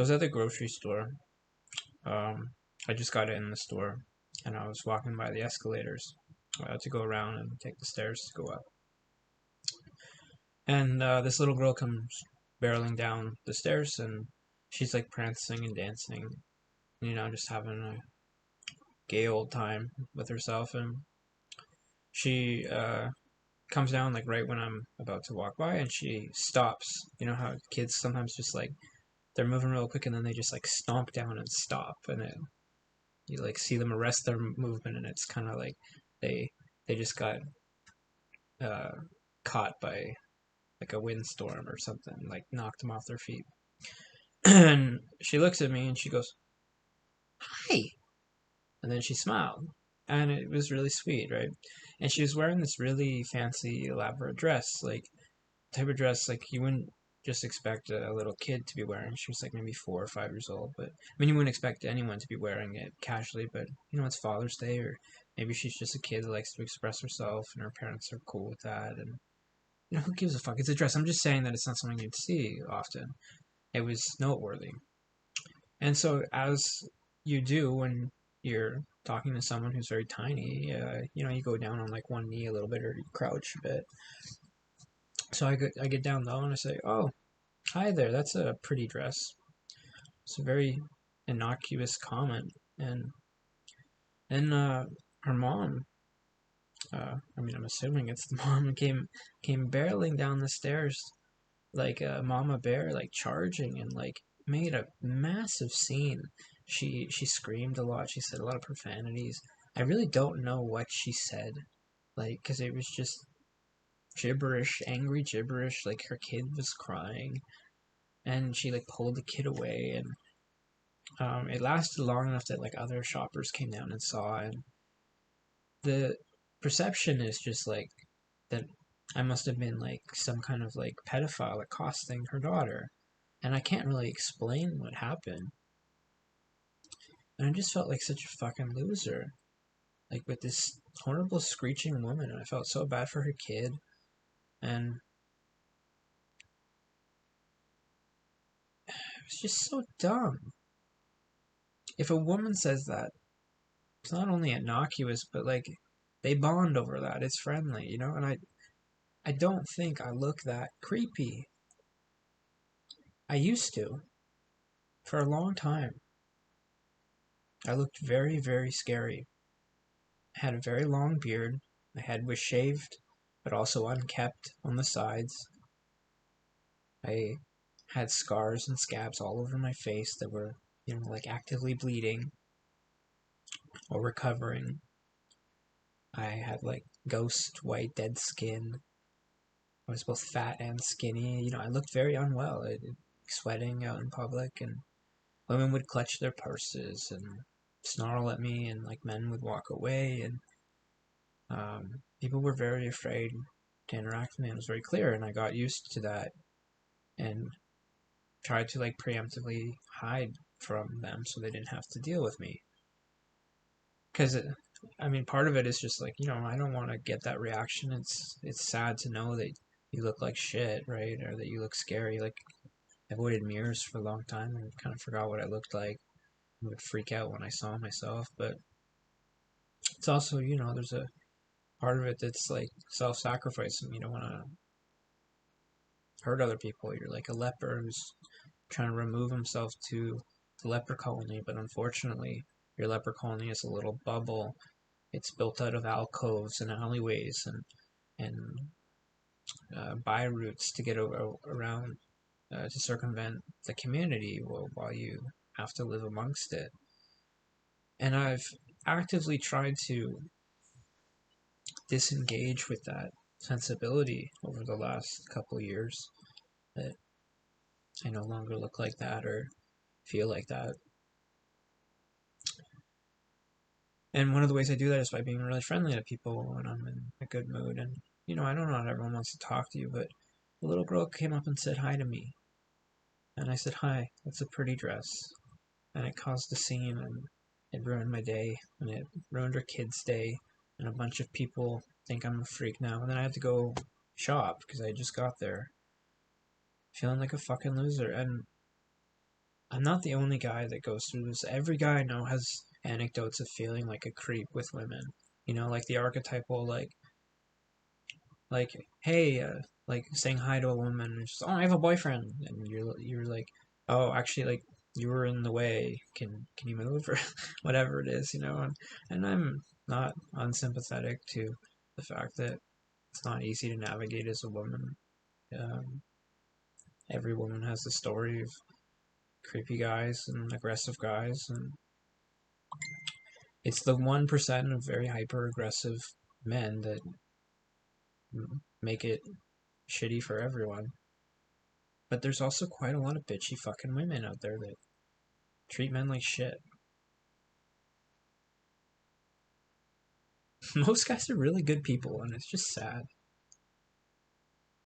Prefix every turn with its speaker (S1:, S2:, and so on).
S1: So I was at the grocery store. Um, I just got in the store, and I was walking by the escalators to go around and take the stairs to go up. And this little girl comes barreling down the stairs, and she's like prancing and dancing, just having a gay old time with herself. And she comes down like right when I'm about to walk by, and she stops. You know how kids sometimes just like they're moving real quick, and then they just like stomp down and stop, and you like see them arrest their movement, and it's kind of like they they just got uh, caught by like a windstorm or something, like knocked them off their feet. And she looks at me and she goes, "Hi," and then she smiled, and it was really sweet, right? And she was wearing this really fancy, elaborate dress, like type of dress like you wouldn't just expect a little kid to be wearing. She was like maybe 4 or 5 years old, but I mean you wouldn't expect anyone to be wearing it casually. But it's Father's Day, or maybe she's just a kid that likes to express herself, and her parents are cool with that. And who gives a fuck? It's a dress. I'm just saying that it's not something you'd see often. It was noteworthy, and so as you do when you're talking to someone who's very tiny, you go down on like one knee a little bit or you crouch a bit. So I get down low and I say, "Oh, hi there, that's a pretty dress." It's a very innocuous comment. And then her mom, I'm assuming it's the mom, came barreling down the stairs like a mama bear, like charging, and like made a massive scene. She screamed a lot. She said a lot of profanities. I really don't know what she said, like, because it was just gibberish, angry gibberish. Like her kid was crying, and she like pulled the kid away, and it lasted long enough that like other shoppers came down and saw, and the perception is just like that I must have been like some kind of like pedophile accosting her daughter, and I can't really explain what happened, and I just felt like such a fucking loser, like with this horrible screeching woman, and I felt so bad for her kid, and it was just so dumb. If a woman says that, it's not only innocuous, but like they bond over that. It's friendly, and I don't think I look that creepy. I used to. For a long time. I looked very, very scary. I had a very long beard. My head was shaved, but also unkept on the sides. I had scars and scabs all over my face that were, like actively bleeding or recovering. I had like ghost white dead skin. I was both fat and skinny. I looked very unwell. Sweating out in public, and women would clutch their purses and snarl at me, and like men would walk away, and people were very afraid to interact with me. It was very clear, and I got used to that and tried to like preemptively hide from them so they didn't have to deal with me. Because part of it is just like I don't want to get that reaction. It's sad to know that you look like shit, right? Or that you look scary. Like I avoided mirrors for a long time and kind of forgot what I looked like. I would freak out when I saw myself, but it's also there's a part of it that's like self-sacrificing. You don't want to hurt other people. You're like a leper who's trying to remove himself to the leper colony, but unfortunately, your leper colony is a little bubble. It's built out of alcoves and alleyways and by routes to get around to circumvent the community while you have to live amongst it. And I've actively tried to disengage with that sensibility over the last couple of years, that I no longer look like that or feel like that. And one of the ways I do that is by being really friendly to people when I'm in a good mood. And, I know not everyone wants to talk to you, but the little girl came up and said hi to me. And I said, "Hi, that's a pretty dress." And it caused a scene, and it ruined my day, and it ruined her kid's day. And a bunch of people think I'm a freak now. And then I had to go shop because I just got there feeling like a fucking loser. And I'm not the only guy that goes through this. Every guy I know has anecdotes of feeling like a creep with women. You know, like the archetypal, like hey, like saying hi to a woman, and just, oh, I have a boyfriend, and you're like, oh, actually, like you were in the way. Can you move or whatever it is, you know? And I'm not unsympathetic to the fact that it's not easy to navigate as a woman. Um, every woman has a story of creepy guys and aggressive guys, and it's the 1% of very hyper aggressive men that make it shitty for everyone. But there's also quite a lot of bitchy fucking women out there that treat men like shit. Most guys are really good people, and it's just sad.